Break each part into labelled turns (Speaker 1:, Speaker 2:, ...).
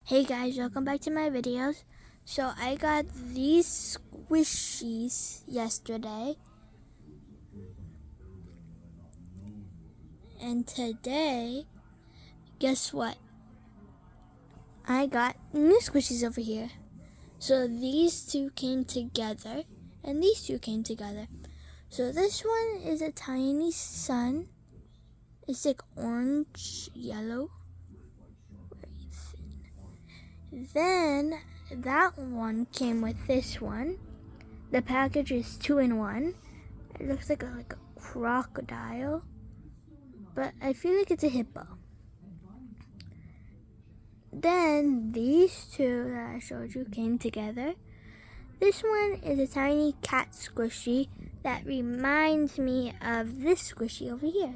Speaker 1: Hey guys, welcome back to my videos. So I got these Squishies yesterday. And today, guess what? I got new Squishies over here. So these two came together and these two came together. So this one is a tiny sun. It's like orange, yellow. Then that one came with this one. The package is 2-in-1. It looks like a crocodile, but I feel like it's a hippo. Then these two that I showed you came together. This one is a tiny cat squishy that reminds me of this squishy over here.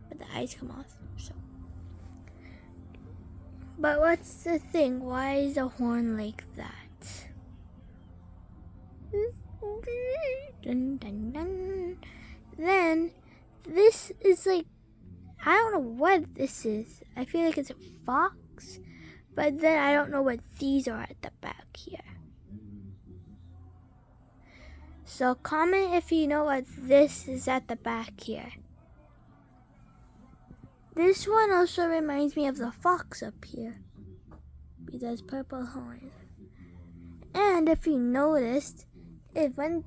Speaker 1: But the eyes come off, so. But what's the thing? Why is the horn like that? Dun, dun, dun. Then this is like, I don't know what this is. I feel like it's a fox, but then I don't know what these are at the back here. So comment if you know what this is at the back here. This one also reminds me of the fox up here. It has purple horn. And if you noticed, it went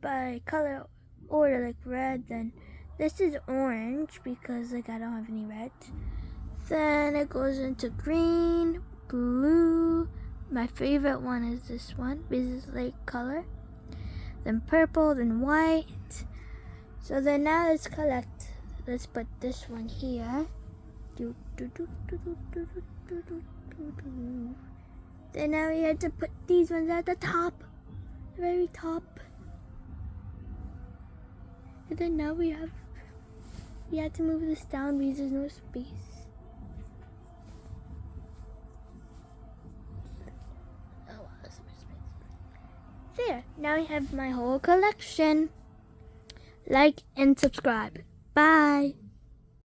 Speaker 1: by color order, like red. Then this is orange because I don't have any red. Then it goes into green, blue. My favorite one is this one because it's like color. Then purple, then white. So then now let's collect. Let's put this one here. Then now we have to put these ones at the top, the very top. And then now we have to move this down because there's no space. Oh, wow, there's some space. There, now I have my whole collection. Like and subscribe. Bye.